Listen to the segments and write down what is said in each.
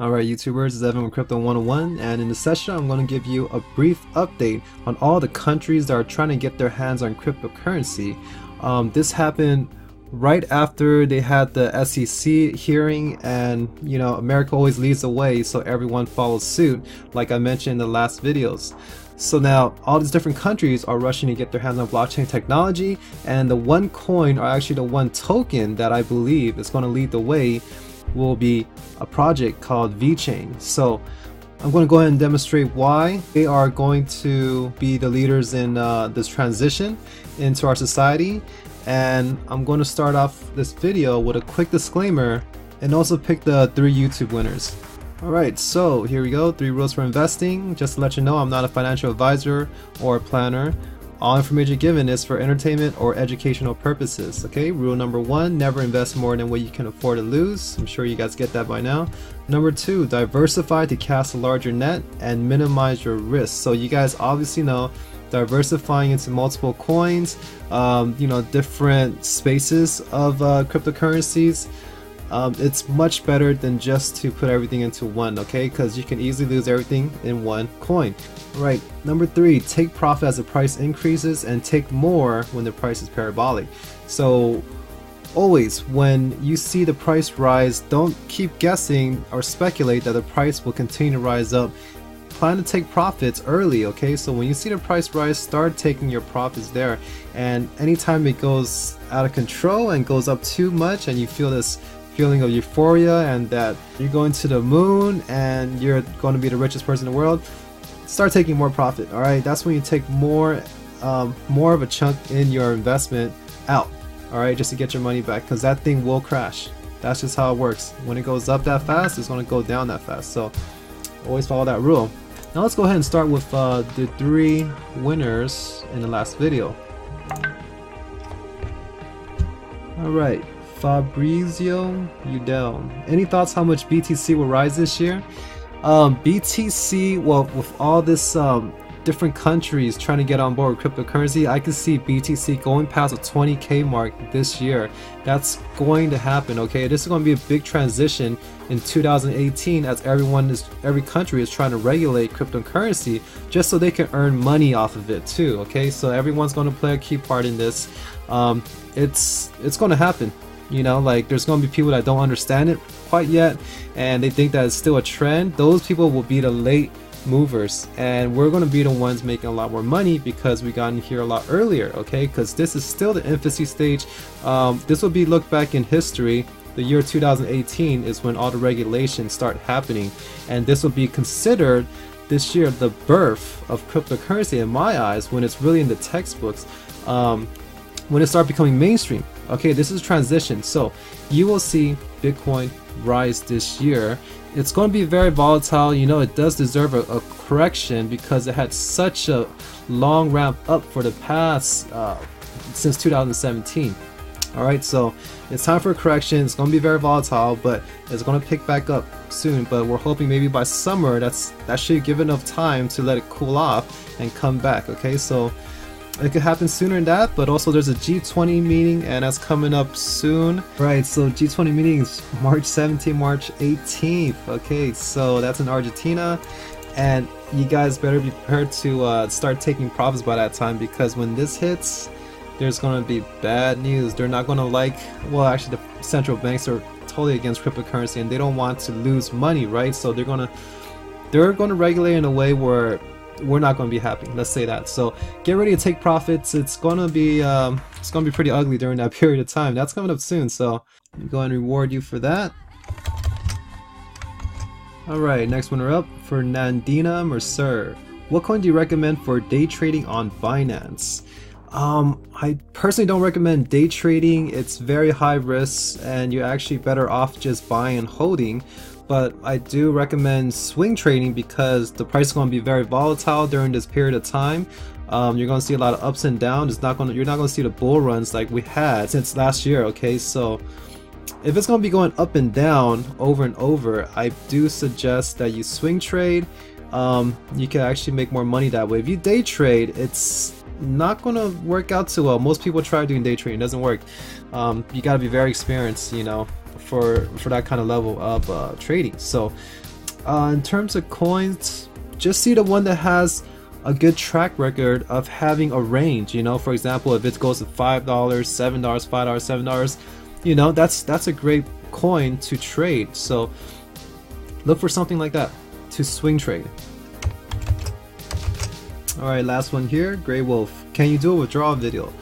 Alright YouTubers, it's Evan with Crypto 101, and in this session I'm going to give you a brief update on all the countries that are trying to get their hands on cryptocurrency. This happened right after they had the SEC hearing, and America always leads the way, so everyone follows suit, like I mentioned in the last videos. So now all these different countries are rushing to get their hands on blockchain technology, and the one coin, or actually the one token that I believe is going to lead the way, will be a project called VCHAIN. So I'm going to go ahead and demonstrate why they are going to be the leaders in this transition into our society. And I'm going to start off this video with a quick disclaimer and also pick the 3 YouTube winners. Alright, so here we go, 3 rules for investing. Just to let you know, I'm not a financial advisor or a planner. All information given is for entertainment or educational purposes. Okay, rule number 1, never invest more than what you can afford to lose. I'm sure you guys get that by now. Number 2, diversify to cast a larger net and minimize your risk. So you guys obviously know diversifying into multiple coins, different spaces of cryptocurrencies. It's much better than just to put everything into one, okay? Because you can easily lose everything in one coin. Right, number 3, take profit as the price increases and take more when the price is parabolic. So always when you see the price rise, don't keep guessing or speculate that the price will continue to rise up. Plan to take profits early, okay? So when you see the price rise, start taking your profits there. And anytime it goes out of control and goes up too much and you feel this feeling of euphoria and that you're going to the moon and you're going to be the richest person in the world, start taking more profit. All right, that's when you take more of a chunk in your investment out, all right, just to get your money back, because that thing will crash. That's just how it works. When it goes up that fast, it's going to go down that fast. So always follow that rule. Now let's go ahead and start with the 3 winners in the last video. All right, Fabrizio Udell. Any thoughts how much BTC will rise this year? BTC, well, with all this different countries trying to get on board with cryptocurrency, I can see BTC going past the 20k mark this year. That's going to happen, okay? This is going to be a big transition in 2018 as every country is trying to regulate cryptocurrency just so they can earn money off of it too, okay? So everyone's going to play a key part in this. It's going to happen. Like there's going to be people that don't understand it quite yet and they think that it's still a trend. Those people will be the late movers, and we're going to be the ones making a lot more money because we got in here a lot earlier, okay? Because this is still the infancy stage. This will be looked back in history. The year 2018 is when all the regulations start happening, and this will be considered this year the birth of cryptocurrency in my eyes, when it's really in the textbooks, when it starts becoming mainstream. Okay, this is transition. So you will see Bitcoin rise this year. It's going to be very volatile. It does deserve a correction because it had such a long ramp up for the past since 2017. All right, so it's time for a correction. It's going to be very volatile, but it's going to pick back up soon. But we're hoping maybe by summer that should give enough time to let it cool off and come back. Okay, so it could happen sooner than that, but also there's a G20 meeting and that's coming up soon. Right, so G20 meeting is March 17th, March 18th. Okay, so that's in Argentina, and you guys better be prepared to start taking profits by that time, because when this hits, there's going to be bad news. They're not going to like, well, actually the central banks are totally against cryptocurrency and they don't want to lose money, right? So they're going to regulate in a way where we're not going to be happy, let's say that. So get ready to take profits. It's going to be pretty ugly during that period of time. That's coming up soon, so I'm going to reward you for that. Alright, next winner up, Fernandina Mercer. What coin do you recommend for day trading on Binance? I personally don't recommend day trading. It's very high risk and you're actually better off just buying and holding. But I do recommend swing trading because the price is going to be very volatile during this period of time. You're going to see a lot of ups and downs. You're not going to see the bull runs like we had since last year, okay? So if it's going to be going up and down over and over, I do suggest that you swing trade. You can actually make more money that way. If you day trade, it's not going to work out too well. Most people try doing day trading, it doesn't work. You got to be very experienced, for that kind of level of trading. So In terms of coins, just see the one that has a good track record of having a range. You know, for example, if it goes to $5, $7, $5, $7, you know, that's a great coin to trade. So look for something like that to swing trade. Alright, last one here, Grey Wolf. Can you do a withdrawal video?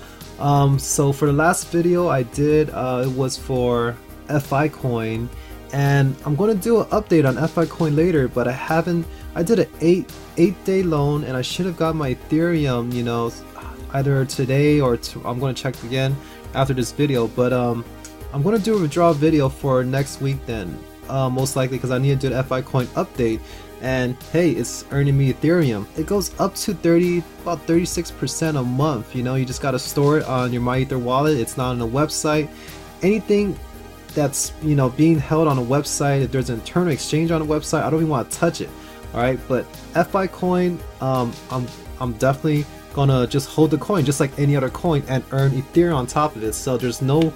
So for the last video I did, it was for FI coin, and I'm going to do an update on FI coin later, but I did an 8-day loan, and I should have got my Ethereum, you know, either today or I'm going to check again after this video, but I'm going to do a withdrawal video for next week then, most likely, because I need to do the FI coin update. And hey, it's earning me Ethereum. It goes up to about 36% a month. You know, you just gotta store it on your MyEther wallet. It's not on a website. Anything that's, you know, being held on a website, if there's an internal exchange on a website, I don't even want to touch it. All right, but FI coin, I'm definitely gonna just hold the coin just like any other coin and earn Ethereum on top of it. So there's no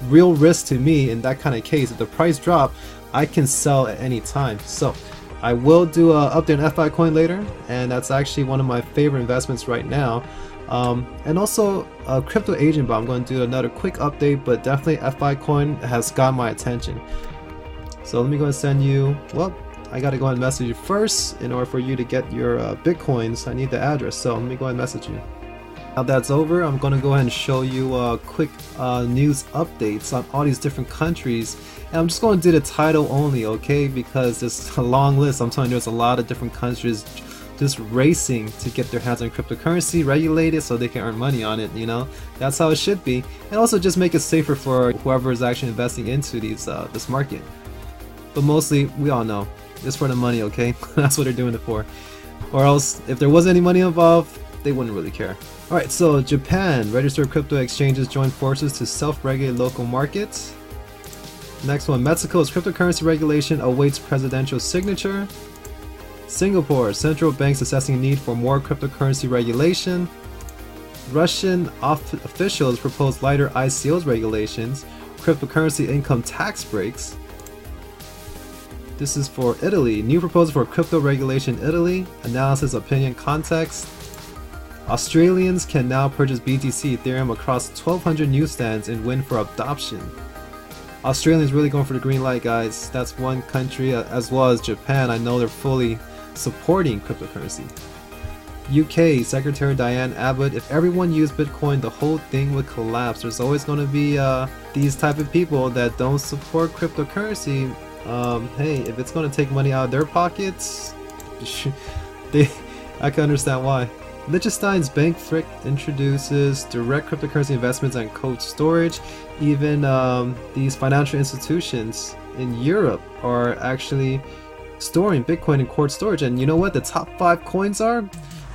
real risk to me in that kind of case. If the price drop, I can sell at any time. So I will do an update on FI coin later, and that's actually one of my favorite investments right now. And also crypto agent, but I'm going to do another quick update, but definitely FI coin has got my attention. So let me go and send you, well, I got to go and message you first in order for you to get your Bitcoins. I need the address, so let me go and message you. Now that's over, I'm going to go ahead and show you quick news updates on all these different countries. And I'm just going to do the title only, okay? Because there's a long list. I'm telling you, there's a lot of different countries just racing to get their hands on cryptocurrency, regulate it so they can earn money on it, you know? That's how it should be. And also just make it safer for whoever is actually investing into these this market. But mostly, we all know, it's for the money, okay? That's what they're doing it for. Or else, if there wasn't any money involved, they wouldn't really care. Alright, so Japan, registered crypto exchanges join forces to self-regulate local markets. Next one, Mexico's cryptocurrency regulation awaits presidential signature. Singapore, central banks assessing need for more cryptocurrency regulation. Russian officials propose lighter ICOs regulations. Cryptocurrency income tax breaks. This is for Italy, new proposal for crypto regulation in Italy. Analysis, opinion, context. Australians can now purchase BTC Ethereum across 1,200 newsstands and win for adoption. Australians really going for the green light, guys. That's one country, as well as Japan. I know they're fully supporting cryptocurrency. UK, Secretary Diane Abbott, if everyone used Bitcoin, the whole thing would collapse. There's always going to be these type of people that don't support cryptocurrency. Hey, if it's going to take money out of their pockets, I can understand why. Liechtenstein's Bank Frick introduces direct cryptocurrency investments and cold storage. Even these financial institutions in Europe are actually storing Bitcoin in cold storage. And you know what the top 5 coins are?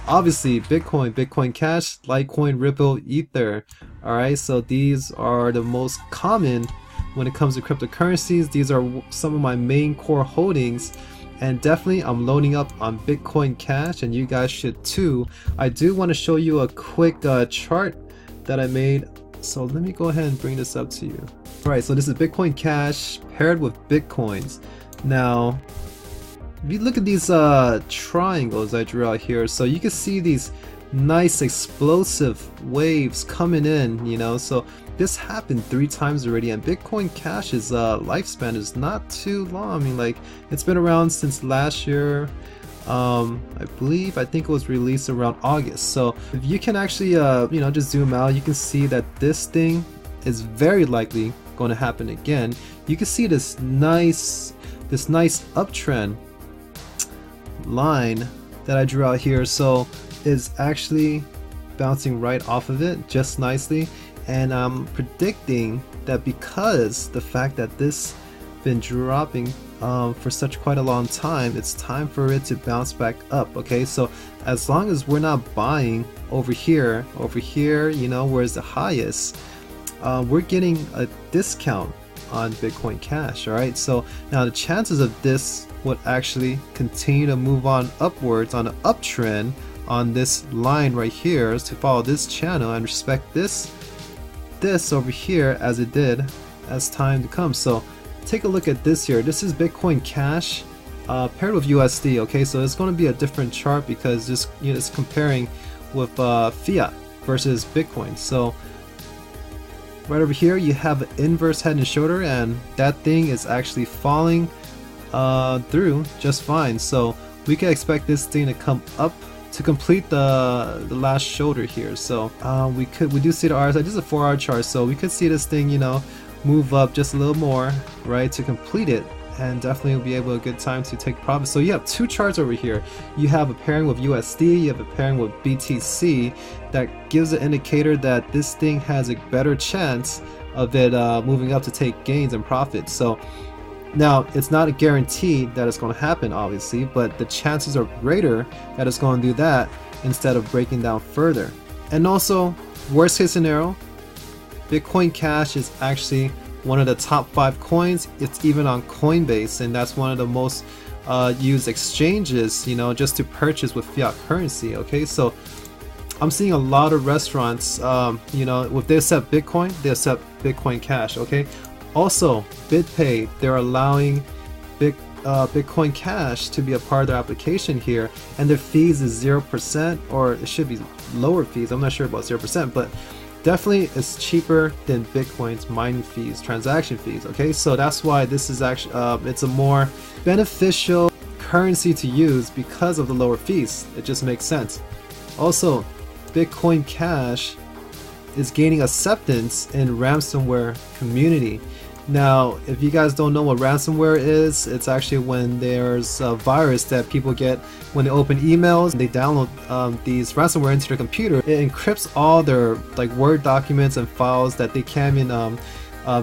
Obviously Bitcoin, Bitcoin Cash, Litecoin, Ripple, Ether. Alright, so these are the most common when it comes to cryptocurrencies. These are some of my main core holdings. And definitely I'm loading up on Bitcoin Cash, and you guys should too. I do want to show you a quick chart that I made, so let me go ahead and bring this up to you. Alright, so this is Bitcoin Cash paired with Bitcoins. Now if you look at these triangles I drew out here, so you can see these nice explosive waves coming in, you know. So this happened 3 times already, and Bitcoin Cash's lifespan is not too long. I mean, like, it's been around since last year. I think it was released around August. So if you can actually you know, just zoom out, you can see that this thing is very likely going to happen again. You can see this nice uptrend line that I drew out here, so is actually bouncing right off of it just nicely. And I'm predicting that because the fact that this been dropping for such quite a long time, it's time for it to bounce back up. Okay, so as long as we're not buying over here, you know, where's the highest, we're getting a discount on Bitcoin Cash. All right, so now the chances of this would actually continue to move on upwards on an uptrend on this line right here is to follow this channel and respect this over here as it did as time to come. So take a look at this here. This is Bitcoin Cash paired with USD. Okay, so it's going to be a different chart because just it's comparing with fiat versus Bitcoin. So right over here you have an inverse head and shoulder, and that thing is actually falling through just fine. So we can expect this thing to come up to complete the last shoulder here. So we do see the RSI. This is a 4-hour chart, so we could see this thing move up just a little more, right, to complete it, and definitely will be able a good time to take profit. So you have two charts over here. You have a pairing with USD, you have a pairing with BTC that gives an indicator that this thing has a better chance of it moving up to take gains and profits. So now it's not a guarantee that it's going to happen, obviously, but the chances are greater that it's going to do that instead of breaking down further. And also, worst case scenario, Bitcoin Cash is actually one of the top 5 coins. It's even on Coinbase, and that's one of the most used exchanges, just to purchase with fiat currency. Okay, so I'm seeing a lot of restaurants, if they accept Bitcoin, they accept Bitcoin Cash. Okay, also BitPay, they're allowing Bitcoin Cash to be a part of their application here, and their fees is 0%, or it should be lower fees. I'm not sure about 0%, but definitely it's cheaper than Bitcoin's mining fees, transaction fees. Okay, so that's why this is actually it's a more beneficial currency to use because of the lower fees. It just makes sense. Also, Bitcoin Cash is gaining acceptance in ransomware community. Now, if you guys don't know what ransomware is, it's actually when there's a virus that people get when they open emails and they download these ransomware into their computer. It encrypts all their Word documents and files that they can't even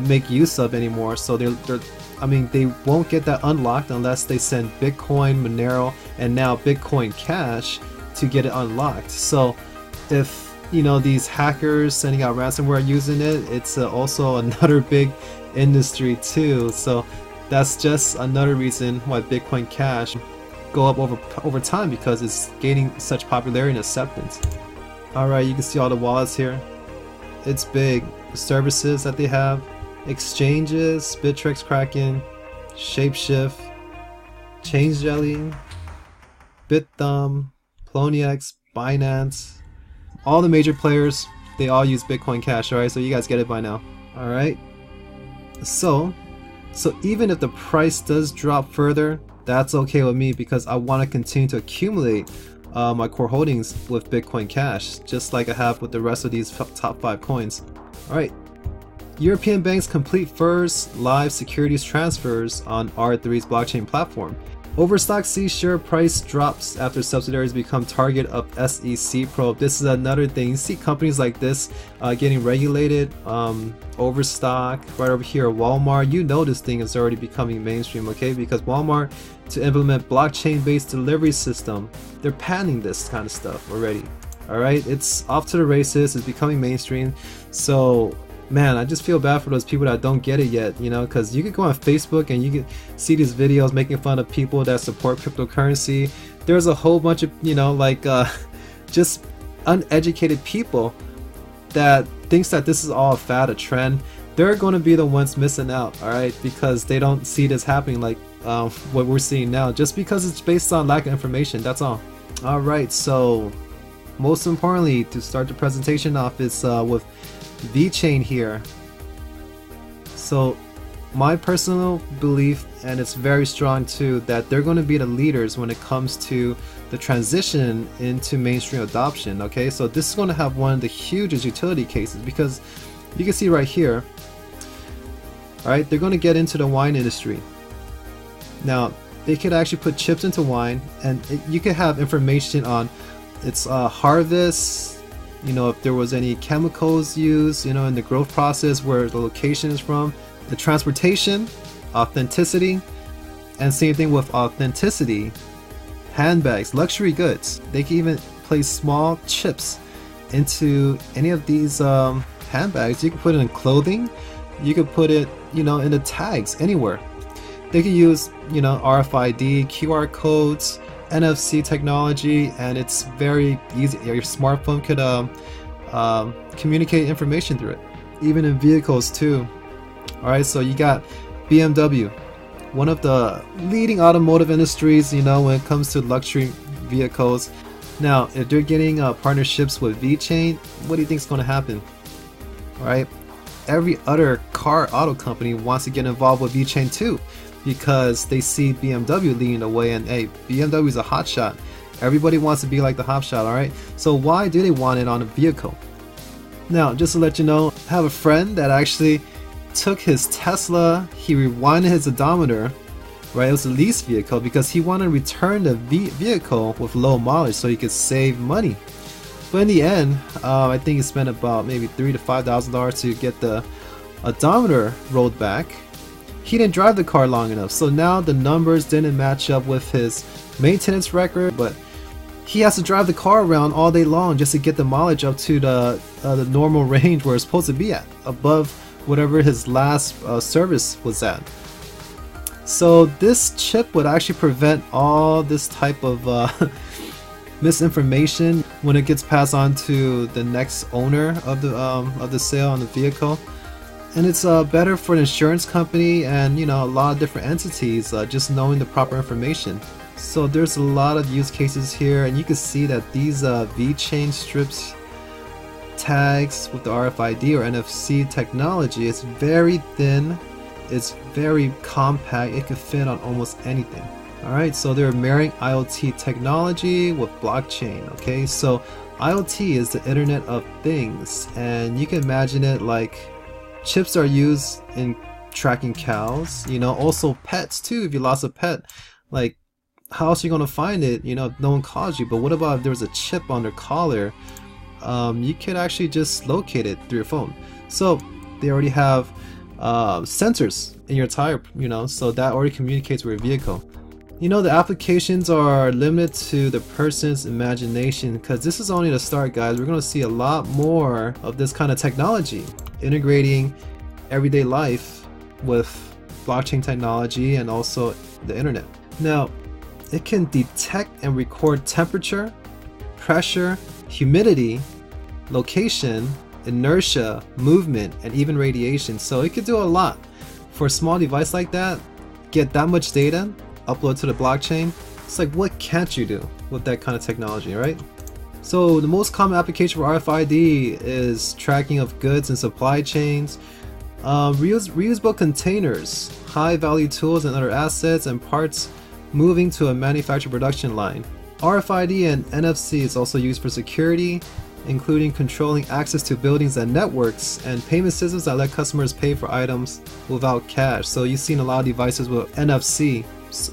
make use of anymore. So they won't get that unlocked unless they send Bitcoin, Monero, and now Bitcoin Cash to get it unlocked. So if these hackers sending out ransomware using it, it's also another big industry too. So that's just another reason why Bitcoin Cash go up over time, because it's gaining such popularity and acceptance. Alright, you can see all the wallets here. It's big. The services that they have: exchanges, Bittrex, Kraken, Shapeshift, Change Jelly, BitThumb, Poloniex, Binance. All the major players, they all use Bitcoin Cash. Alright, so you guys get it by now. Alright, so even if the price does drop further, that's okay with me, because I want to continue to accumulate my core holdings with Bitcoin Cash, just like I have with the rest of these top 5 coins. Alright, European banks complete first live securities transfers on R3's blockchain platform. Overstock C share price drops after subsidiaries become target of SEC probe. This is another thing. You see companies like this getting regulated. Overstock, right over here, Walmart. This thing is already becoming mainstream, okay? Because Walmart, to implement blockchain-based delivery system, they're patenting this kind of stuff already. Alright, it's off to the races. It's becoming mainstream. So man, I just feel bad for those people that don't get it yet, because you could go on Facebook and you can see these videos making fun of people that support cryptocurrency. There's a whole bunch of, just uneducated people that thinks that this is all a fad, a trend. They're going to be the ones missing out, alright, because they don't see this happening like what we're seeing now, just because it's based on lack of information, that's all. Alright, so most importantly, to start the presentation off, is with VCHAIN here. So my personal belief, and it's very strong too, that they're going to be the leaders when it comes to the transition into mainstream adoption. Okay, so this is going to have one of the hugest utility cases, because you can see right here, alright, they're going to get into the wine industry. Now they could actually put chips into wine, and you could have information on its harvest, if there was any chemicals used, in the growth process, where the location is from, the transportation, authenticity, and same thing with authenticity, handbags, luxury goods. They can even place small chips into any of these handbags. You can put it in clothing, you could put it, in the tags, anywhere. They could use, RFID, QR codes, NFC technology, and it's very easy. Your smartphone could communicate information through it, even in vehicles too. Alright, so you got BMW, one of the leading automotive industries, you know, when it comes to luxury vehicles. Now, if they're getting partnerships with VCHAIN, what do you think is going to happen? All right, every other auto company wants to get involved with VCHAIN too, because they see BMW leading the way, and hey, BMW is a hotshot. Everybody wants to be like the hotshot, all right? So why do they want it on a vehicle? Now, just to let you know, I have a friend that actually took his Tesla, he rewinded his odometer, right? It was a lease vehicle because he wanted to return the vehicle with low mileage so he could save money. But in the end, I think he spent about maybe $3,000 to $5,000 to get the odometer rolled back. He didn't drive the car long enough, so now the numbers didn't match up with his maintenance record, but he has to drive the car around all day long just to get the mileage up to the normal range where it's supposed to be at, above whatever his last service was at. So this chip would actually prevent all this type of misinformation when it gets passed on to the next owner of the sale on the vehicle. And it's better for an insurance company and, you know, a lot of different entities just knowing the proper information. So there's a lot of use cases here, and you can see that these VCHAIN strips tags with the RFID or NFC technology is very thin, it's very compact, it could fit on almost anything. Alright, so they're marrying IoT technology with blockchain. Okay, so IoT is the Internet of Things, and you can imagine it like chips are used in tracking cows, you know, also pets too. If you lost a pet, like, how else are you going to find it, you know, if no one calls you? But what about if there was a chip on their collar? You could actually just locate it through your phone. So they already have sensors in your tire, you know, so that already communicates with your vehicle. You know, the applications are limited to the person's imagination, because this is only the start, guys. We're going to see a lot more of this kind of technology integrating everyday life with blockchain technology and also the internet. Now, it can detect and record temperature, pressure, humidity, location, inertia, movement, and even radiation. So it could do a lot. For a small device like that, get that much data, upload to the blockchain. It's like, what can't you do with that kind of technology, right? So the most common application for RFID is tracking of goods and supply chains, reusable containers, high value tools and other assets and parts moving to a manufacturer production line. RFID and NFC is also used for security, including controlling access to buildings and networks, and payment systems that let customers pay for items without cash. So you've seen a lot of devices with NFC,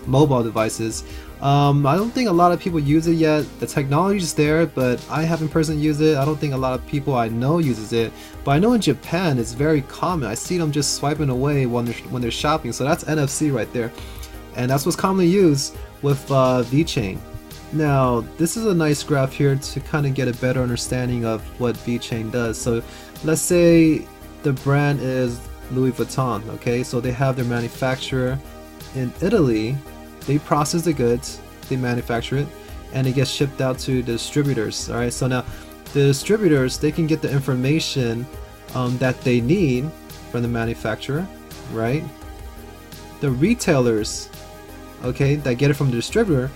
mobile devices. I don't think a lot of people use it yet. The technology is there, but I haven't personally used it. I don't think a lot of people I know uses it, but I know in Japan it's very common. I see them just swiping away when they're shopping. So that's NFC right there, and that's what's commonly used with VCHAIN. Now, this is a nice graph here to kind of get a better understanding of what VCHAIN does. So let's say the brand is Louis Vuitton, okay? So they have their manufacturer in Italy, they process the goods, they manufacture it, and it gets shipped out to distributors, all right? So now the distributors, they can get the information that they need from the manufacturer, right? The retailers, okay, that get it from the distributor,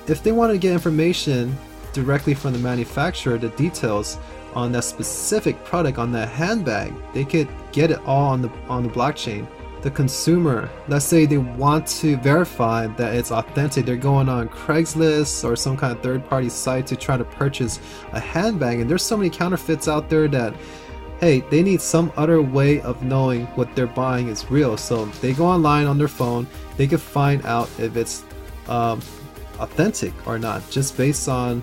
if they want to get information directly from the manufacturer, the details on that specific product, on that handbag, they could get it all on the blockchain. The consumer, let's say they want to verify that it's authentic, they're going on Craigslist or some kind of third-party site to try to purchase a handbag, and there's so many counterfeits out there that, hey, they need some other way of knowing what they're buying is real. So they go online on their phone, they can find out if it's authentic or not, just based on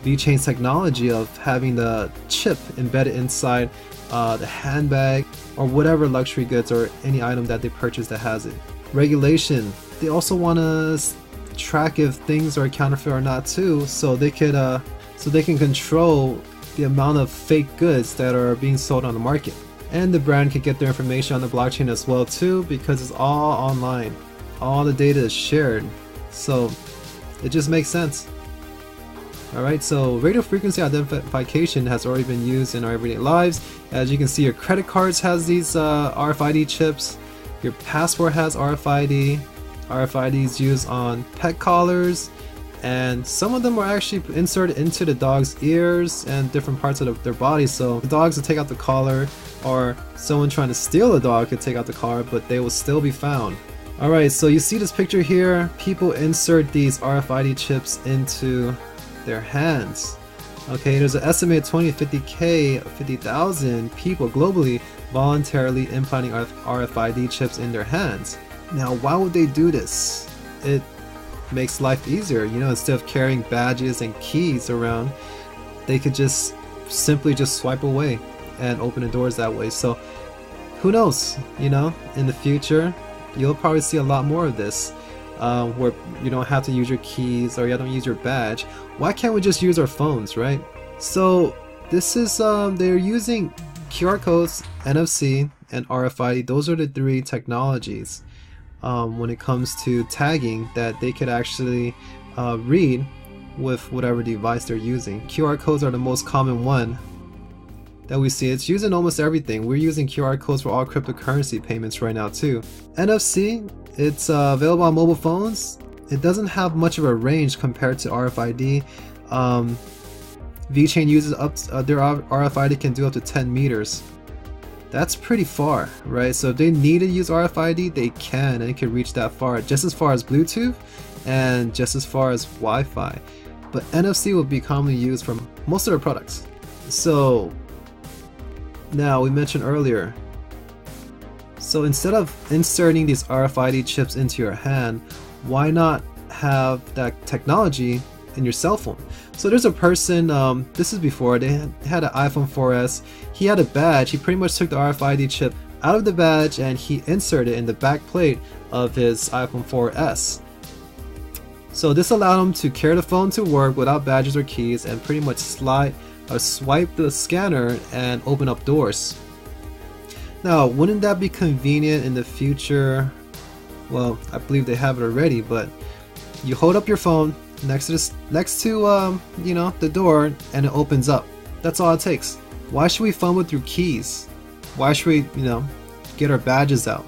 VCHAIN's technology of having the chip embedded inside the handbag or whatever luxury goods or any item that they purchase that has it. Regulation, they also want to track if things are counterfeit or not too, so they can control the amount of fake goods that are being sold on the market. And the brand can get their information on the blockchain as well too, because it's all online, all the data is shared, so it just makes sense. Alright, so radio frequency identification has already been used in our everyday lives. As you can see, your credit cards has these RFID chips. Your passport has RFID. RFID is used on pet collars, and some of them are actually inserted into the dog's ears and different parts of their body. So the dogs will take out the collar, or someone trying to steal a dog could take out the collar, but they will still be found. Alright, so you see this picture here. People insert these RFID chips into their hands. Okay, there's an estimated 20 to 50,000 people globally voluntarily implanting RFID chips in their hands. Now, why would they do this? It makes life easier. You know, instead of carrying badges and keys around, they could just simply swipe away and open the doors that way. So who knows, you know, in the future you'll probably see a lot more of this, where you don't have to use your keys or you don't use your badge. Why can't we just use our phones, right? So this is they're using QR codes, NFC, and RFID. Those are the three technologies when it comes to tagging that they could actually read with whatever device they're using. QR codes are the most common one that we see. It's used in almost everything. We're using QR codes for all cryptocurrency payments right now too. NFC, it's available on mobile phones. It doesn't have much of a range compared to RFID. VCHAIN uses their RFID can do up to 10 meters. That's pretty far, right? So if they need to use RFID, they can, and it can reach that far, just as far as Bluetooth and just as far as Wi-Fi. But NFC will be commonly used for most of their products. So now, we mentioned earlier, so instead of inserting these RFID chips into your hand, why not have that technology in your cell phone? So there's a person, this is before, they had an iPhone 4S, he had a badge, he pretty much took the RFID chip out of the badge and he inserted it in the back plate of his iPhone 4S. So this allowed him to carry the phone to work without badges or keys and pretty much swipe the scanner and open up doors. Now, wouldn't that be convenient in the future? Well, I believe they have it already, but you hold up your phone next to you know, the door, and it opens up. That's all it takes. Why should we fumble through keys? Why should we, you know, get our badges out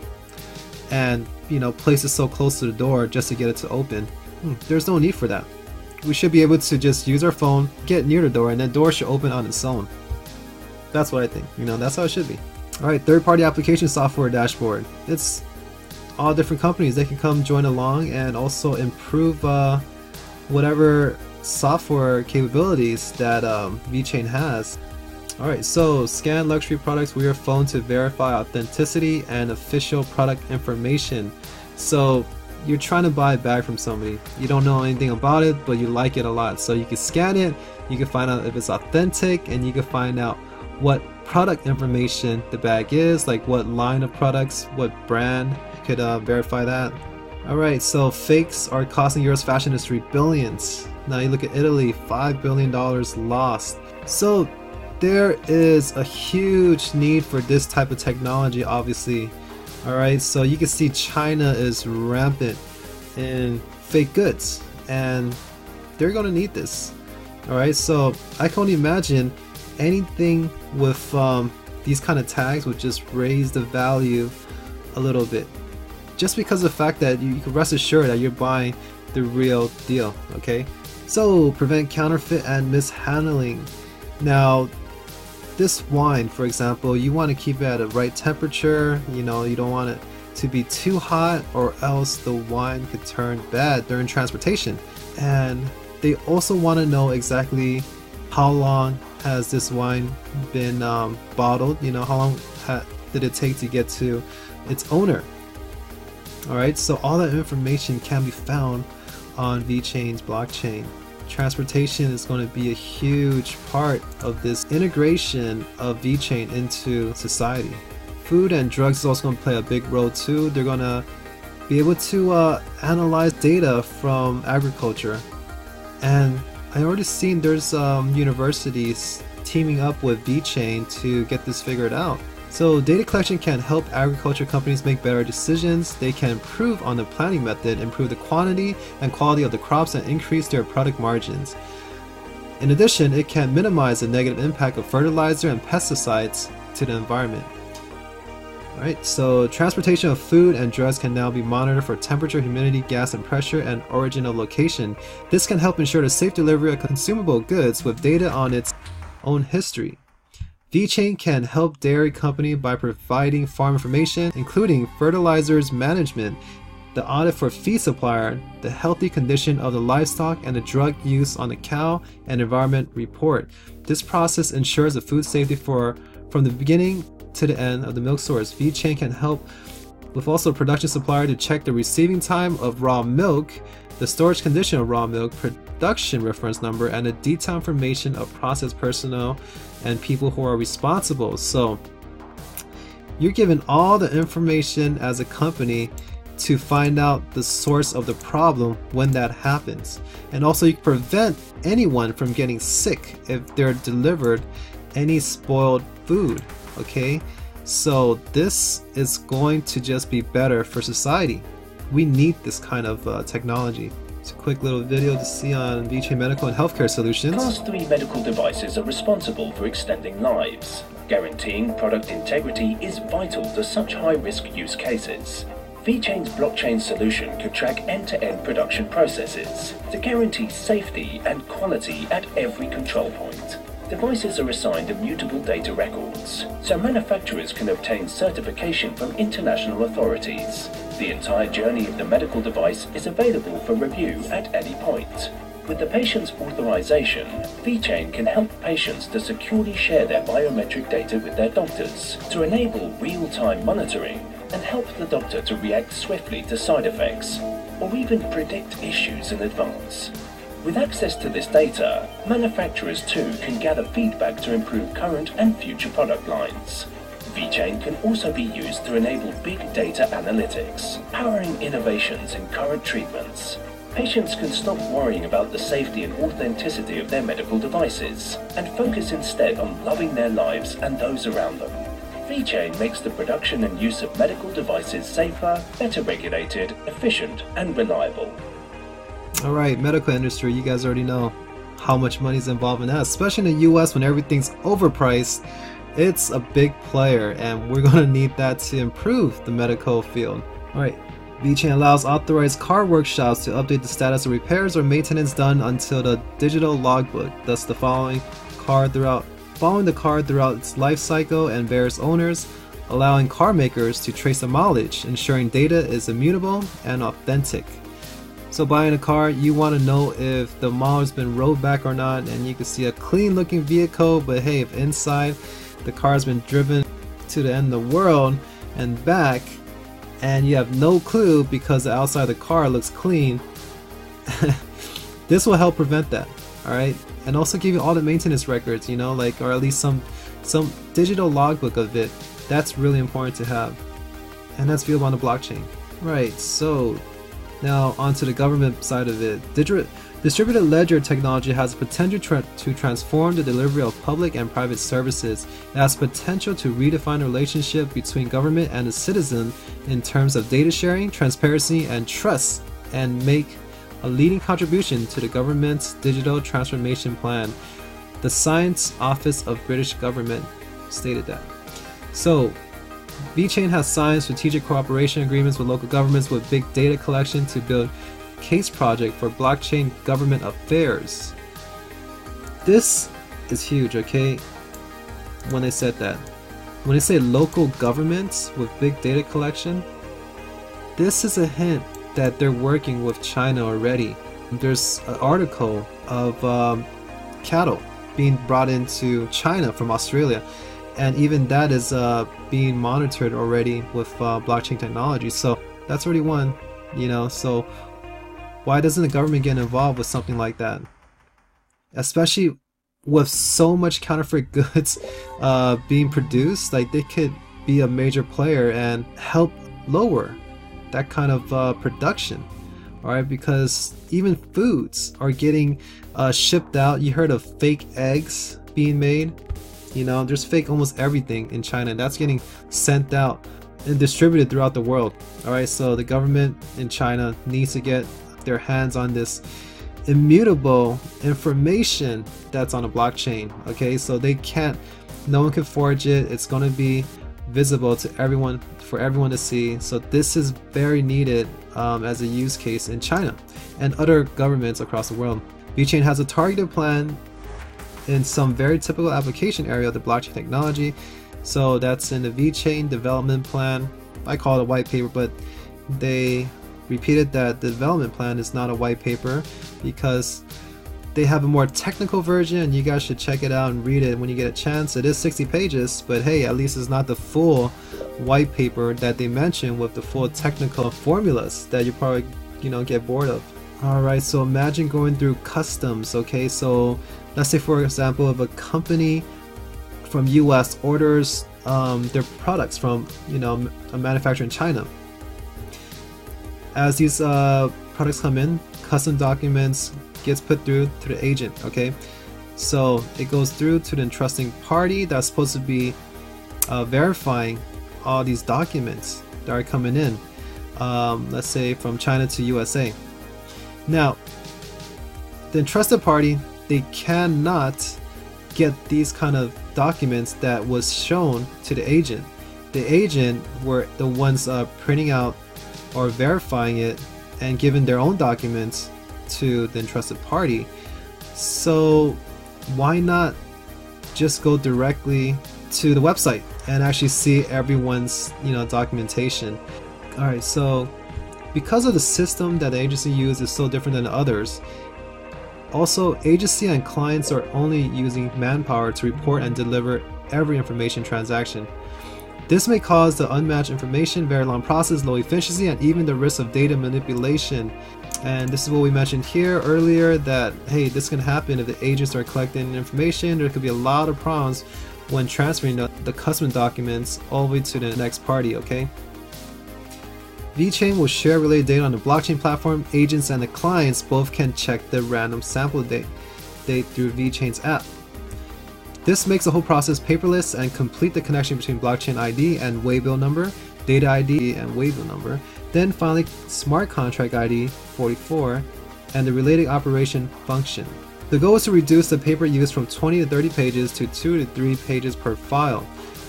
and, you know, place it so close to the door just to get it to open? There's no need for that. We should be able to just use our phone, get near the door, and the door should open on its own. That's what I think. You know, that's how it should be. Alright, third-party application software dashboard. It's all different companies. They can come join along and also improve whatever software capabilities that VCHAIN has. Alright, so scan luxury products with your phone to verify authenticity and official product information. So you're trying to buy a bag from somebody, you don't know anything about it, but you like it a lot, so you can scan it, you can find out if it's authentic, and you can find out what product information the bag is, like what line of products, what brand. You could verify that. Alright, so fakes are costing Europe's fashion industry billions. Now you look at Italy, $5 billion lost. So there is a huge need for this type of technology, obviously. Alright, so you can see China is rampant in fake goods, and they're gonna need this. Alright, so I can only imagine anything with these kind of tags would just raise the value a little bit, just because of the fact that you can rest assured that you're buying the real deal. Okay, so prevent counterfeit and mishandling. Now this wine, for example, you want to keep it at a right temperature. You know, you don't want it to be too hot, or else the wine could turn bad during transportation. And they also want to know exactly how long has this wine been bottled. You know, how long did it take to get to its owner. Alright, so all that information can be found on VCHAIN's blockchain. Transportation is going to be a huge part of this integration of VCHAIN into society. Food and drugs is also going to play a big role too. They're going to be able to analyze data from agriculture. And I already seen there's universities teaming up with VCHAIN to get this figured out. So data collection can help agriculture companies make better decisions. They can improve on the planting method, improve the quantity and quality of the crops, and increase their product margins. In addition, it can minimize the negative impact of fertilizer and pesticides to the environment. Alright, so transportation of food and drugs can now be monitored for temperature, humidity, gas and pressure, and origin of location. This can help ensure the safe delivery of consumable goods with data on its own history. VCHAIN can help dairy company by providing farm information, including fertilizers management, the audit for feed supplier, the healthy condition of the livestock, and the drug use on the cow, and environment report. This process ensures the food safety from the beginning to the end of the milk source. VCHAIN can help with also production supplier to check the receiving time of raw milk, the storage condition of raw milk, production reference number, and the detailed information of process personnel and people who are responsible. So you're given all the information as a company to find out the source of the problem when that happens. And also you can prevent anyone from getting sick if they're delivered any spoiled food. Okay, so this is going to just be better for society. We need this kind of technology. It's a quick little video to see on VCHAIN Medical and Healthcare Solutions. Class 3 medical devices are responsible for extending lives. Guaranteeing product integrity is vital to such high-risk use cases. VCHAIN's blockchain solution could track end-to-end production processes to guarantee safety and quality at every control point. Devices are assigned immutable data records, so manufacturers can obtain certification from international authorities. The entire journey of the medical device is available for review at any point. With the patient's authorization, VCHAIN can help patients to securely share their biometric data with their doctors to enable real-time monitoring and help the doctor to react swiftly to side effects or even predict issues in advance. With access to this data, manufacturers too can gather feedback to improve current and future product lines. VCHAIN can also be used to enable big data analytics, powering innovations in current treatments. Patients can stop worrying about the safety and authenticity of their medical devices and focus instead on loving their lives and those around them. VCHAIN makes the production and use of medical devices safer, better regulated, efficient, and reliable. Alright, medical industry, you guys already know how much money is involved in that, especially in the US when everything's overpriced. It's a big player and we're going to need that to improve the medical field. Alright, VCHAIN allows authorized car workshops to update the status of repairs or maintenance done until the digital logbook, thus the following the car throughout its life cycle and various owners, allowing car makers to trace the mileage, ensuring data is immutable and authentic. So buying a car, you want to know if the mileage has been rolled back or not, and you can see a clean looking vehicle, but hey, if inside the car has been driven to the end of the world and back and you have no clue because the outside of the car looks clean, this will help prevent that. Alright, and also give you all the maintenance records, you know, like, or at least some digital logbook of it. That's really important to have, and that's viewable on the blockchain. Right, so now onto the government side of it. Distributed ledger technology has the potential to transform the delivery of public and private services. It has potential to redefine the relationship between government and the citizen in terms of data sharing, transparency, and trust, and make a leading contribution to the government's digital transformation plan. The Science Office of British Government stated that. So VCHAIN has signed strategic cooperation agreements with local governments with big data collection to build case project for blockchain government affairs. This is huge, okay? When they said that, when they say local governments with big data collection, this is a hint that they're working with China already. There's an article of cattle being brought into China from Australia, and even that is being monitored already with blockchain technology. So that's already one, you know. So why doesn't the government get involved with something like that, especially with so much counterfeit goods being produced? Like, they could be a major player and help lower that kind of production. All right, because even foods are getting shipped out. You heard of fake eggs being made? You know, there's fake almost everything in China. That's getting sent out and distributed throughout the world. All right, so the government in China needs to get their hands on this immutable information that's on a blockchain. Okay, so they can't, no one can forge it. It's going to be visible to everyone, for everyone to see. So this is very needed as a use case in China and other governments across the world. VCHAIN has a targeted plan in some very typical application area of the blockchain technology. So that's in the VCHAIN development plan. I call it a white paper, but they repeated that the development plan is not a white paper because they have a more technical version, and you guys should check it out and read it when you get a chance. It is 60 pages, but hey, at least it's not the full white paper that they mentioned with the full technical formulas that you probably get bored of. Alright, so imagine going through customs. Okay, so let's say for example, if a company from US orders their products from a manufacturer in China. As these products come in, custom documents gets put through to the agent. Okay, so it goes through to the entrusting party that's supposed to be verifying all these documents that are coming in, let's say from China to USA. Now the entrusted party, they cannot get these kind of documents that was shown to the agent. The agent were the ones printing out or verifying it and giving their own documents to the entrusted party. So why not just go directly to the website and actually see everyone's documentation? Alright, so because of the system that the agency uses is so different than others, also agency and clients are only using manpower to report and deliver every information transaction. This may cause the unmatched information, very long process, low efficiency, and even the risk of data manipulation. And this is what we mentioned here earlier, that hey, this can happen if the agents are collecting information. There could be a lot of problems when transferring the custom documents all the way to the next party. Okay, VCHAIN will share related data on the blockchain platform. Agents and the clients both can check the random sample date through VCHAIN's app. This makes the whole process paperless and complete the connection between blockchain ID and waybill number, data ID and waybill number, then finally smart contract ID 44 and the related operation function. The goal is to reduce the paper use from 20 to 30 pages to 2 to 3 pages per file.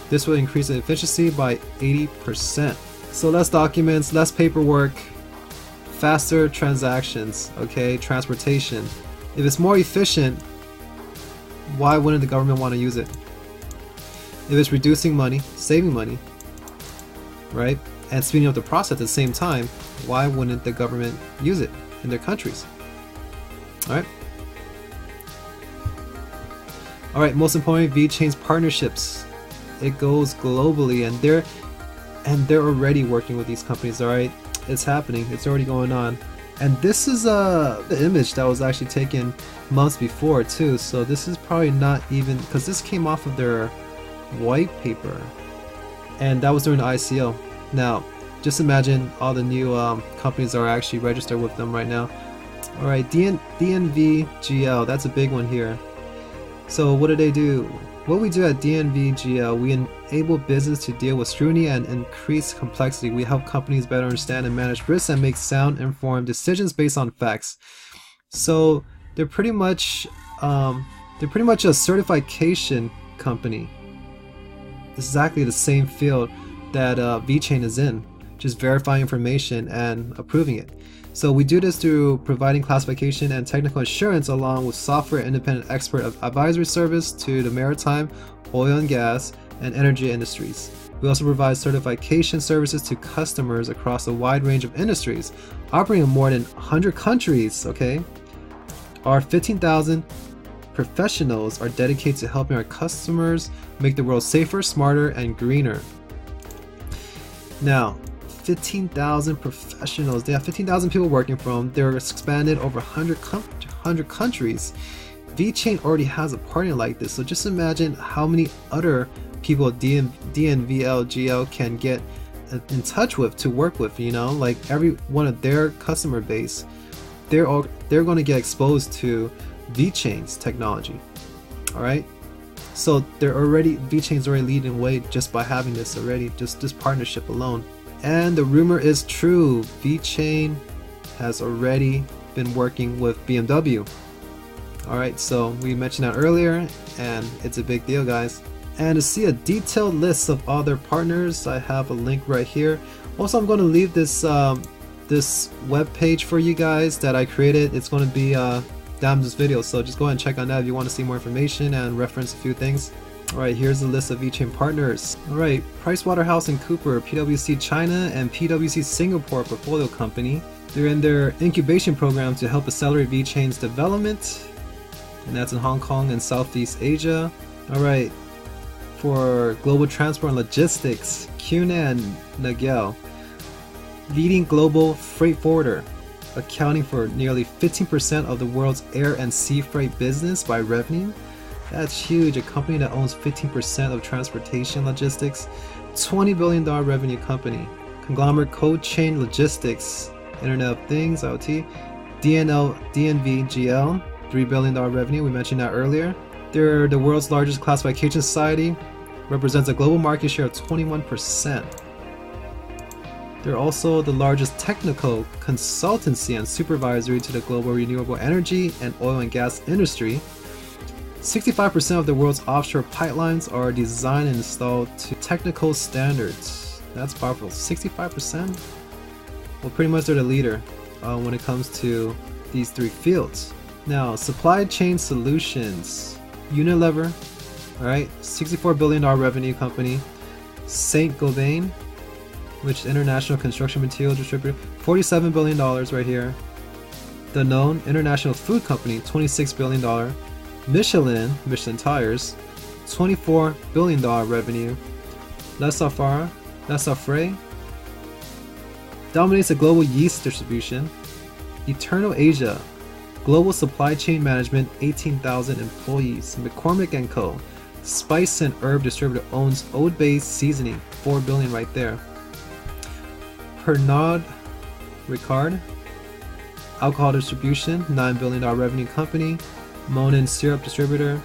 This will increase the efficiency by 80%. So less documents, less paperwork, faster transactions, okay, transportation. If it's more efficient, why wouldn't the government want to use it? If it's reducing money, saving money, right, and speeding up the process at the same time, why wouldn't the government use it in their countries? Alright, most importantly, VCHAIN's partnerships. It goes globally, and they're already working with these companies. Alright, it's happening, it's already going on. And this is the image that was actually taken months before too, so this is probably not even, because this came off of their white paper, and that was during the ICO. Now just imagine all the new companies that are actually registered with them right now. Alright, DNVGL, that's a big one here. So what do they do? What we do at DNVGL, we enable business to deal with scrutiny and increased complexity. We help companies better understand and manage risks and make sound, informed decisions based on facts. So they're pretty much a certification company. Exactly the same field that VCHAIN is in, just verifying information and approving it. So we do this through providing classification and technical assurance, along with software independent expert advisory service to the maritime, oil and gas, and energy industries. We also provide certification services to customers across a wide range of industries, operating in more than 100 countries. Okay, our 15,000 professionals are dedicated to helping our customers make the world safer, smarter, and greener. Now, 15,000 professionals, they have 15,000 people working for them. They're expanded over 100 countries. VCHAIN already has a partner like this, so just imagine how many other people DNVGL can get in touch with to work with. Like every one of their customer base, they're going to get exposed to VCHAIN's technology. All right, so VCHAIN's already leading the way just by having this already, just this partnership alone. And the rumor is true, VCHAIN has already been working with BMW. Alright, so we mentioned that earlier, and it's a big deal, guys. And to see a detailed list of all their partners, I have a link right here. Also, I'm going to leave this this web page for you guys that I created. It's going to be down in this video, so just go ahead and check on that if you want to see more information and reference a few things. Alright, here's the list of VCHAIN partners. Alright, PricewaterhouseCoopers, PwC China, and PwC Singapore portfolio company. They're in their incubation program to help accelerate VCHAIN's development, and that's in Hong Kong and Southeast Asia. Alright, for global transport and logistics, Cuna and Nagel, leading global freight forwarder, accounting for nearly 15% of the world's air and sea freight business by revenue. That's huge. A company that owns 15% of transportation logistics. $20 billion revenue company. Conglomerate Cold Chain Logistics, Internet of Things, IoT. DNVGL, $3 billion revenue. We mentioned that earlier. They're the world's largest classification society. Represents a global market share of 21%. They're also the largest technical consultancy and supervisory to the global renewable energy and oil and gas industry. 65% of the world's offshore pipelines are designed and installed to technical standards. That's powerful. 65%? Well, pretty much they're the leader when it comes to these three fields. Now, supply chain solutions. Unilever, alright, $64 billion revenue company. Saint-Gobain, which is international construction material distributor, $47 billion right here. Danone, international food company, $26 billion. Michelin Tires, $24 billion revenue. La Safre dominates the global yeast distribution. Eternal Asia, global supply chain management, 18,000 employees. McCormick & Co., spice and herb distributor, owns Old Bay seasoning, $4 billion right there. Pernod Ricard, alcohol distribution, $9 billion revenue company. Monin syrup distributor.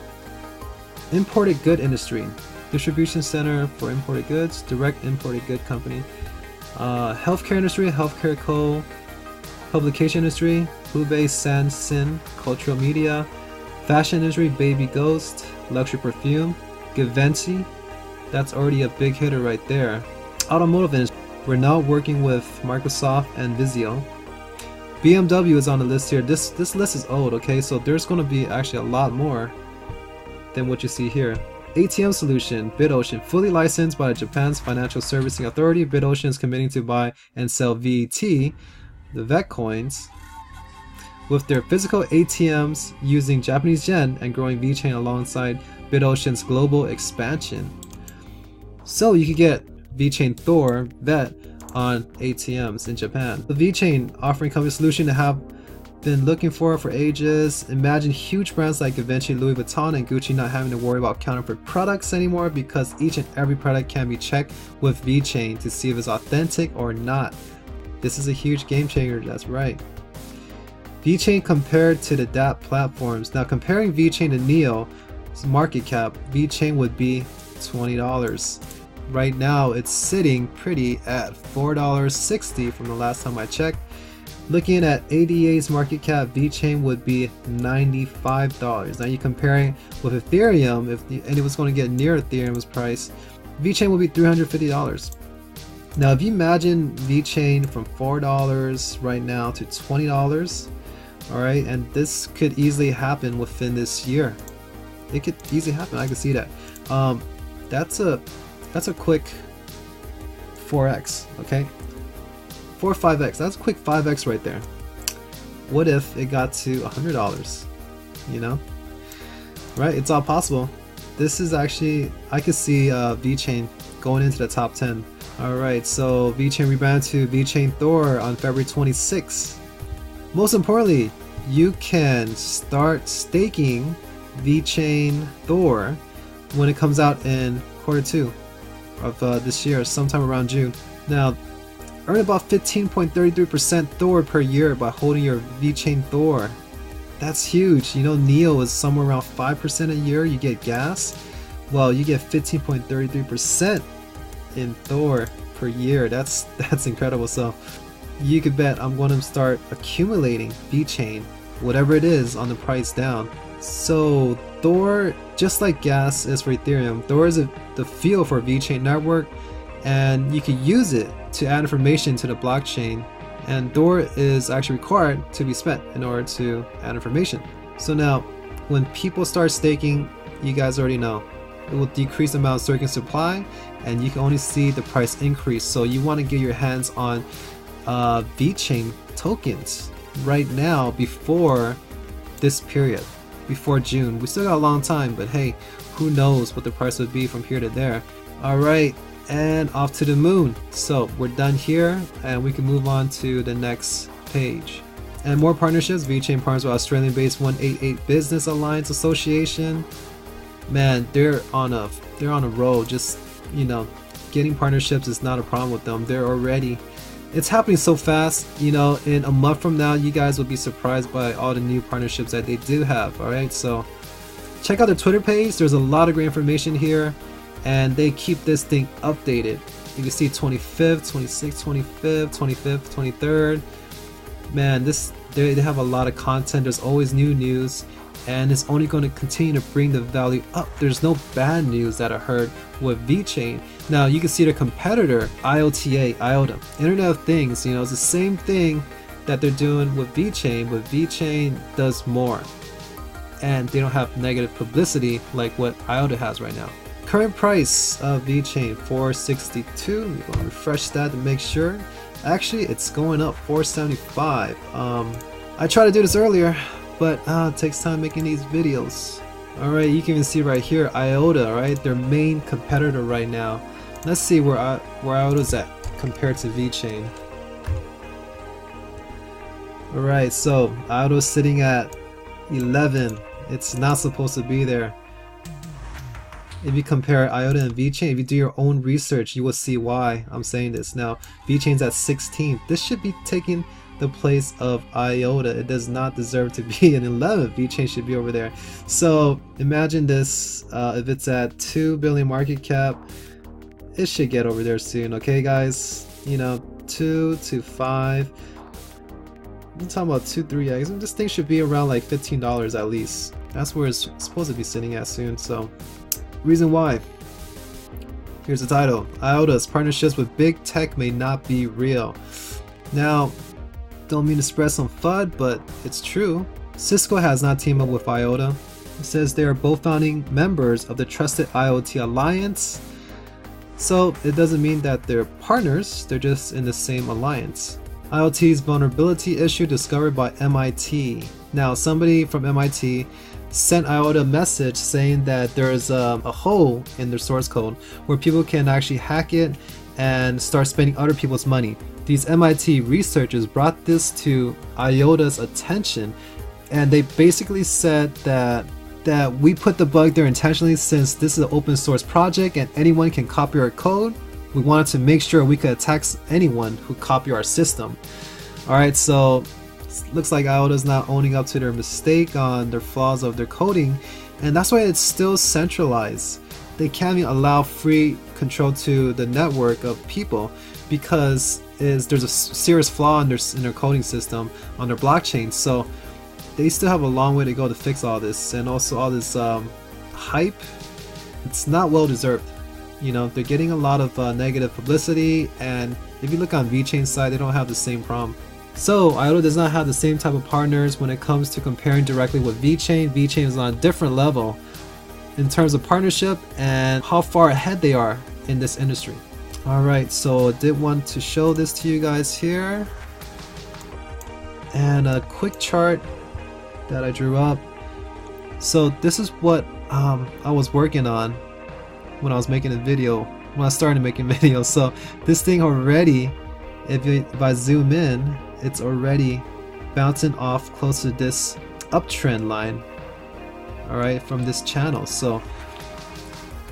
Imported good industry, distribution center for imported goods, direct imported good company. Healthcare industry, Healthcare Co. Publication industry, Hubei Sansin cultural media. Fashion industry, Baby Ghost. Luxury perfume, Givenchy, that's already a big hitter right there. Automotive industry, we're now working with Microsoft and Vizio. BMW is on the list here. This list is old, okay, so there's going to be actually a lot more than what you see here. ATM solution, BitOcean, fully licensed by Japan's Financial Servicing Authority. BitOcean is committing to buy and sell VET, the Vechains, with their physical ATMs using Japanese yen and growing VCHAIN alongside BitOcean's global expansion. So you could get VCHAIN Thor VET on ATMs in Japan. The VCHAIN offering company solution to have been looking for ages. Imagine huge brands like Givenchy, Louis Vuitton, and Gucci not having to worry about counterfeit products anymore because each and every product can be checked with VCHAIN to see if it's authentic or not. This is a huge game changer, that's right. VCHAIN compared to the DApp platforms. Now comparing VCHAIN to Neo's market cap, VCHAIN would be $20. Right now it's sitting pretty at $4.60 from the last time I checked. Looking at ADA's market cap, VCHAIN would be $95. Now you're comparing with Ethereum, if anyone's going to get near Ethereum's price, VCHAIN would be $350. Now if you imagine VCHAIN from $4 right now to $20, alright, and this could easily happen within this year. It could easily happen, I can see that. That's a quick 4x, okay? 4 or 5x, that's a quick 5x right there. What if it got to $100, you know? Right, it's all possible. This is actually, I could see VCHAIN going into the top 10. Alright, so VCHAIN rebranded to VCHAIN Thor on February 26th. Most importantly, you can start staking VCHAIN Thor when it comes out in Q2 of this year, sometime around June. Now, earn about 15.33% Thor per year by holding your VCHAIN Thor. That's huge. You know, Neo is somewhere around 5% a year. You get gas. Well, you get 15.33% in Thor per year. That's incredible. So you could bet I'm going to start accumulating VCHAIN, whatever it is, on the price down. So Thor, just like gas is for Ethereum, Thor is the field for VCHAIN network, and you can use it to add information to the blockchain, and Thor is actually required to be spent in order to add information. So now when people start staking, you guys already know it will decrease the amount of token supply, and you can only see the price increase. So you want to get your hands on VCHAIN tokens right now before this period, before June. We still got a long time, but hey, who knows what the price would be from here to there. Alright, and off to the moon. So we're done here, and we can move on to the next page. And more partnerships. VCHAIN partners with Australian-based 188 Business Alliance Association. Man, they're on a roll. Just, you know, getting partnerships is not a problem with them. They're already, it's happening so fast. You know, in a month from now, you guys will be surprised by all the new partnerships that they do have. All right, so check out their Twitter page. There's a lot of great information here, and they keep this thing updated. You can see 25th, 26th, 25th, 25th, 23rd. Man, they have a lot of content. There's always new news, and it's only going to continue to bring the value up. There's no bad news that I heard with VCHAIN. Now you can see their competitor, IOTA, Internet of Things. You know, it's the same thing that they're doing with VCHAIN, but VCHAIN does more, and they don't have negative publicity like what IOTA has right now. Current price of VCHAIN 462. I'm going to refresh that to make sure. Actually, it's going up 475. I tried to do this earlier, but it takes time making these videos. Alright, you can even see right here IOTA, right? Their main competitor right now. Let's see where IOTA's at compared to VCHAIN. Alright, so IOTA's sitting at 11. It's not supposed to be there. If you compare IOTA and VCHAIN, if you do your own research, you will see why I'm saying this. Now, VCHAIN's at 16th. This should be taking the place of IOTA. It does not deserve to be an 11th. VCHAIN should be over there. So imagine this, if it's at 2 billion market cap, it should get over there soon. Okay, guys, you know, 2 to 5. I'm talking about 2-3x. This thing should be around like $15 at least. That's where it's supposed to be sitting at soon. So reason why, here's the title: IOTA's partnerships with big tech may not be real. Now, don't mean to spread some FUD, but it's true. Cisco has not teamed up with IOTA. It says they are both founding members of the Trusted IoT Alliance. So it doesn't mean that they're partners, they're just in the same alliance. IoT's vulnerability issue discovered by MIT. Now, somebody from MIT sent IOTA a message saying that there's a hole in their source code where people can actually hack it and start spending other people's money. These MIT researchers brought this to IOTA's attention, and they basically said that we put the bug there intentionally, since this is an open source project and anyone can copy our code. We wanted to make sure we could attack anyone who copy our system. Alright, so looks like IOTA's not owning up to their mistake on their flaws of their coding, and that's why it's still centralized. They can't even allow free control to the network of people, because there's a serious flaw in their coding system on their blockchain. So they still have a long way to go to fix all this, and also all this hype. It's not well deserved. You know, they're getting a lot of negative publicity, and if you look on VCHAIN's side, they don't have the same problem. So IOTA does not have the same type of partners when it comes to comparing directly with VCHAIN. VCHAIN is on a different level in terms of partnership and how far ahead they are in this industry. Alright, so I did want to show this to you guys here. And a quick chart that I drew up. So this is what I was working on when I was making a video, when I started making videos. So this thing already, if I zoom in, it's already bouncing off close to this uptrend line, alright, from this channel. So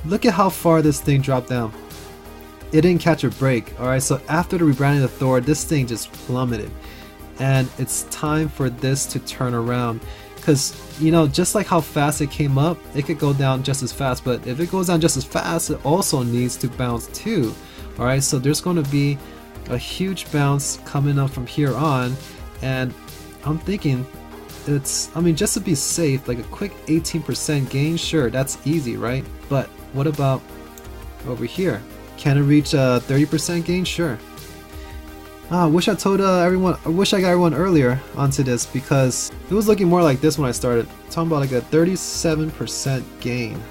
look at how far this thing dropped down. It didn't catch a break. Alright, so after the rebranding of Thor, this thing just plummeted, and it's time for this to turn around, because, you know, just like how fast it came up, it could go down just as fast, but if it goes down just as fast, it also needs to bounce too. Alright, so there's going to be a huge bounce coming up from here on, and I'm thinking it's, I mean, just to be safe, like a quick 18% gain, sure, that's easy, right? But what about over here? Can it reach a 30% gain? Sure. I wish I told everyone, I wish I got everyone earlier onto this, because it was looking more like this when I started. I'm talking about like a 37% gain.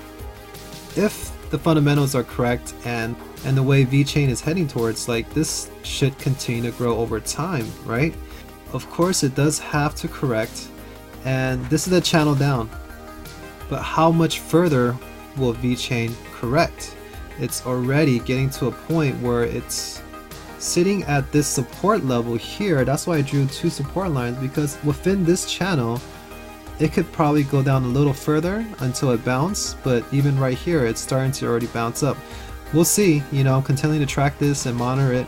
If the fundamentals are correct and the way VCHAIN is heading towards, like, this should continue to grow over time, right? Of course it does have to correct, and this is a channel down. But how much further will VCHAIN correct? It's already getting to a point where it's sitting at this support level here. That's why I drew two support lines, because within this channel it could probably go down a little further until it bounces, but even right here it's starting to already bounce up. We'll see, you know, continuing to track this and monitor it.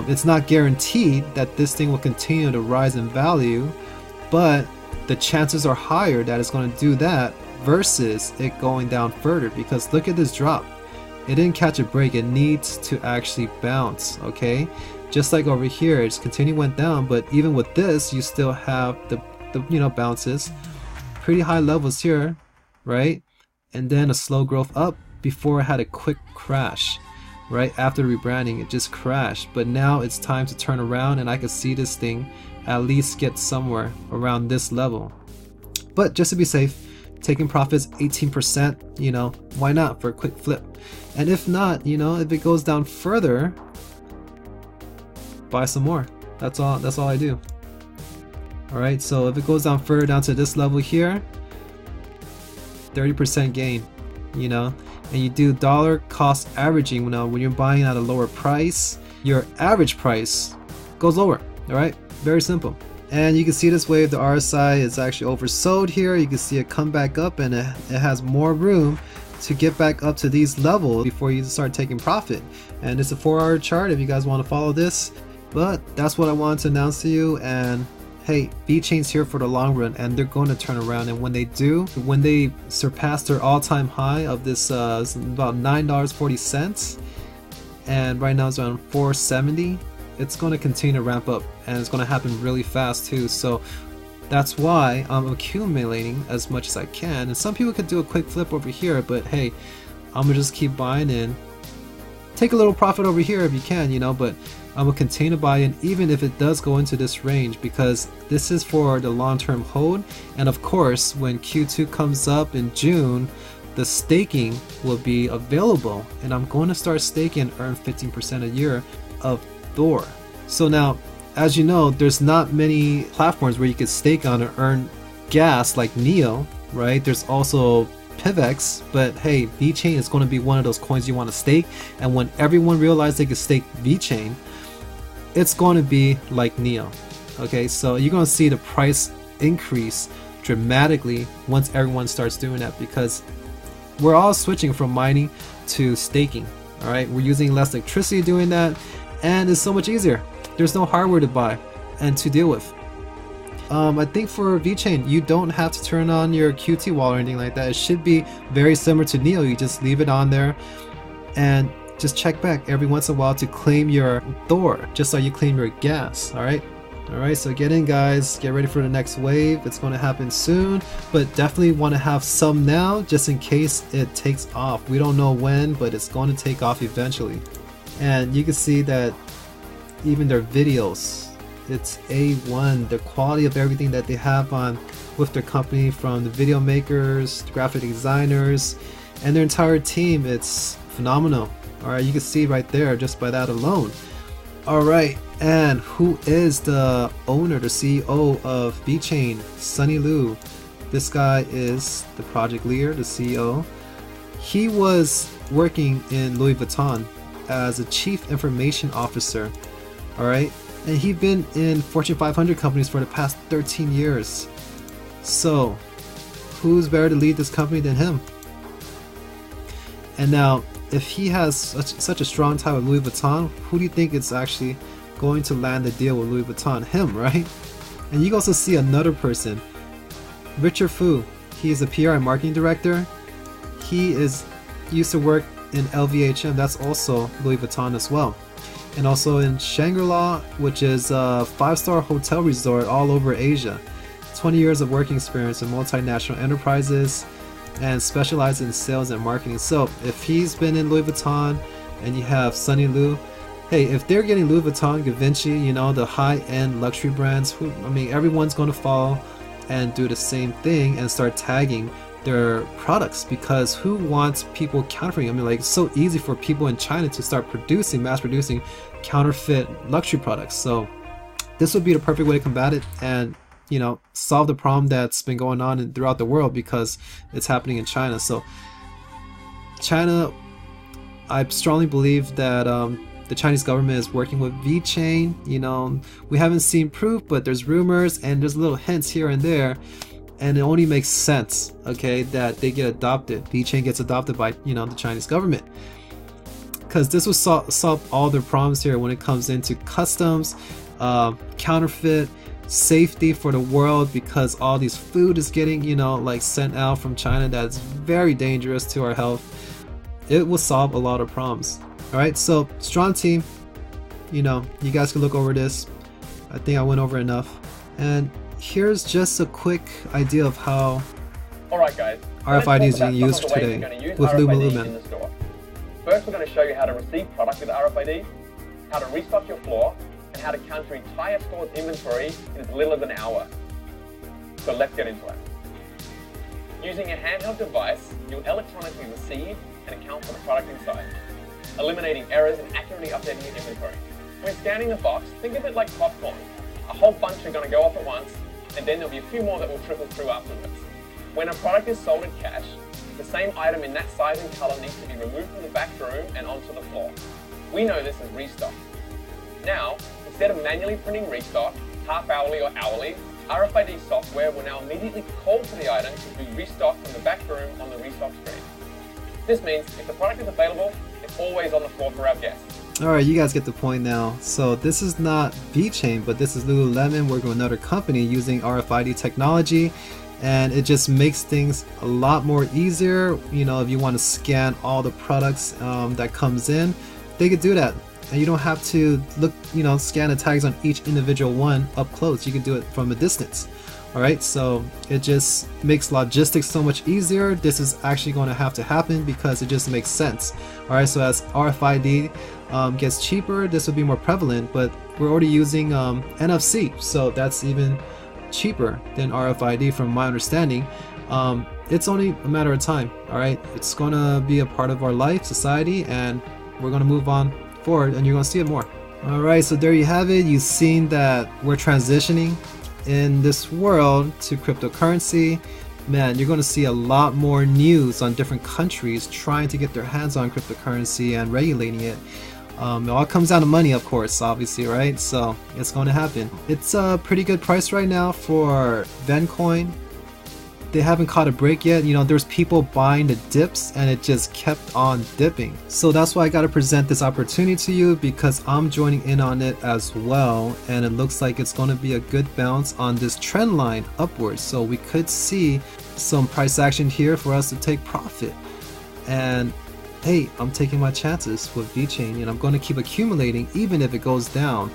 It's not guaranteed that this thing will continue to rise in value, but the chances are higher that it's going to do that versus it going down further, because look at this drop. It didn't catch a break. It needs to actually bounce, okay? Just like over here, it's continuing went down, but even with this, you still have the you know, bounces. Pretty high levels here, right? And then a slow growth up before it had a quick crash. Right after rebranding, it just crashed, but now it's time to turn around, and I could see this thing at least get somewhere around this level. But just to be safe, taking profits 18%, you know, why not for a quick flip? And if not, you know, if it goes down further, buy some more. That's all I do. Alright, so if it goes down further, down to this level here, 30% gain, you know, and you do dollar cost averaging, you know, when you're buying at a lower price, your average price goes lower. Alright, very simple. And you can see this wave, the RSI is actually oversold here. You can see it come back up, and it has more room to get back up to these levels before you start taking profit. And it's a 4-hour chart if you guys want to follow this, but that's what I wanted to announce to you. And hey, VCHAIN's here for the long run, and they're going to turn around. And when they do, when they surpass their all-time high of this about $9.40, and right now it's around $4.70, it's going to continue to ramp up, and it's going to happen really fast too. So that's why I'm accumulating as much as I can. And some people could do a quick flip over here, but hey, I'm gonna just keep buying in, take a little profit over here if you can, you know, but I'm gonna continue to buy in even if it does go into this range, because this is for the long-term hold. And of course, when Q2 comes up in June, the staking will be available, and I'm going to start staking and earn 15% a year of Thor. So now, as you know, there's not many platforms where you could stake on or earn gas like Neo, right? There's also PivX, but hey, VCHAIN is going to be one of those coins you want to stake. And when everyone realizes they can stake VCHAIN, it's going to be like Neo. Okay, so you're going to see the price increase dramatically once everyone starts doing that, because we're all switching from mining to staking. All right, we're using less electricity doing that, and it's so much easier. There's no hardware to buy and to deal with. I think for VCHAIN, you don't have to turn on your QT wall or anything like that. It should be very similar to Neo. You just leave it on there and just check back every once in a while to claim your Thor, just like you claim your gas. Alright, so get in, guys, get ready for the next wave. It's going to happen soon, but definitely want to have some now just in case it takes off. We don't know when, but it's going to take off eventually. And you can see that even their videos, it's A1. The quality of everything that they have on with their company, from the video makers, the graphic designers, and their entire team, it's phenomenal. Alright, you can see right there just by that alone. Alright, and who is the owner, the CEO of VCHAIN? Sunny Liu. This guy is the project leader, the CEO. He was working in Louis Vuitton as a chief information officer. Alright, and he's been in Fortune 500 companies for the past 13 years. So, who's better to lead this company than him? And now, if he has such a strong tie with Louis Vuitton, who do you think is actually going to land the deal with Louis Vuitton? Him, right? And you can also see another person, Richard Fu. He is a PR and marketing director. He used to work in LVMH, that's also Louis Vuitton as well. And also in Shangri-La, which is a 5-star hotel resort all over Asia. 20 years of working experience in multinational enterprises and specialized in sales and marketing. So if he's been in Louis Vuitton and you have Sunny Lu, hey, if they're getting Louis Vuitton, Givenchy, you know, the high-end luxury brands, I mean, everyone's going to follow and do the same thing and start tagging their products, because who wants people counterfeiting? I mean, like, it's so easy for people in China to start mass producing counterfeit luxury products. So this would be the perfect way to combat it and, you know, solve the problem that's been going on throughout the world, because it's happening in China. So China, I strongly believe that the Chinese government is working with VCHAIN. You know, we haven't seen proof, but there's rumors and there's little hints here and there, and it only makes sense, okay, that they get adopted. VCHAIN gets adopted by, you know, the Chinese government, because this will solve all their problems here when it comes into customs, counterfeit, safety for the world, because all these food is getting, you know, like sent out from China that's very dangerous to our health. It will solve a lot of problems. Alright, so strong team, you know, you guys can look over this. I think I went over enough. And here's just a quick idea of how RFID is being used today with Lululemon. First, we're going to show you how to receive product with RFID, how to restock your floor, and how to count your entire store's inventory in as little as an hour. So let's get into it. Using a handheld device, you'll electronically receive and account for the product inside, eliminating errors and accurately updating your inventory. When scanning the box, think of it like popcorn. A whole bunch are going to go off at once, and then there'll be a few more that will trickle through afterwards. When a product is sold at cash, the same item in that size and color needs to be removed from the back room and onto the floor. We know this as restock. Now, instead of manually printing restock, half hourly or hourly, RFID software will now immediately call for the item to be restocked from the back room on the restock screen. This means if the product is available, it's always on the floor for our guests. Alright, you guys get the point now. So this is not VCHAIN, but this is Lululemon working with another company using RFID technology, and it just makes things a lot more easier. You know, if you want to scan all the products that comes in, they could do that. And you don't have to look, you know, scan the tags on each individual one up close. You can do it from a distance. Alright, so it just makes logistics so much easier. This is actually going to have to happen because it just makes sense. Alright, so as RFID gets cheaper, this will be more prevalent, but we're already using NFC, so that's even cheaper than RFID from my understanding. It's only a matter of time. Alright, it's going to be a part of our life, society, and we're going to move on forward, and you're going to see it more. Alright, so there you have it. You've seen that we're transitioning in this world to cryptocurrency. Man, you're going to see a lot more news on different countries trying to get their hands on cryptocurrency and regulating it. It all comes down to money, of course, obviously, right? So it's going to happen. It's a pretty good price right now for Vechain. They haven't caught a break yet. You know, there's people buying the dips and it just kept on dipping. So that's why I got to present this opportunity to you, because I'm joining in on it as well, and it looks like it's going to be a good bounce on this trend line upwards. So we could see some price action here for us to take profit. And hey, I'm taking my chances with VCHAIN, and I'm going to keep accumulating even if it goes down.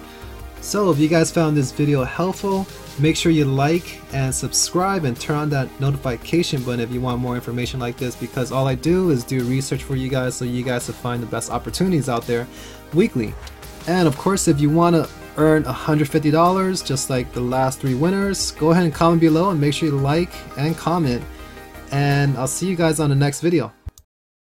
So if you guys found this video helpful, make sure you like and subscribe and turn on that notification button if you want more information like this, because all I do is do research for you guys so you guys can find the best opportunities out there weekly. And of course, if you want to earn $150 just like the last 3 winners, go ahead and comment below and make sure you like and comment, and I'll see you guys on the next video.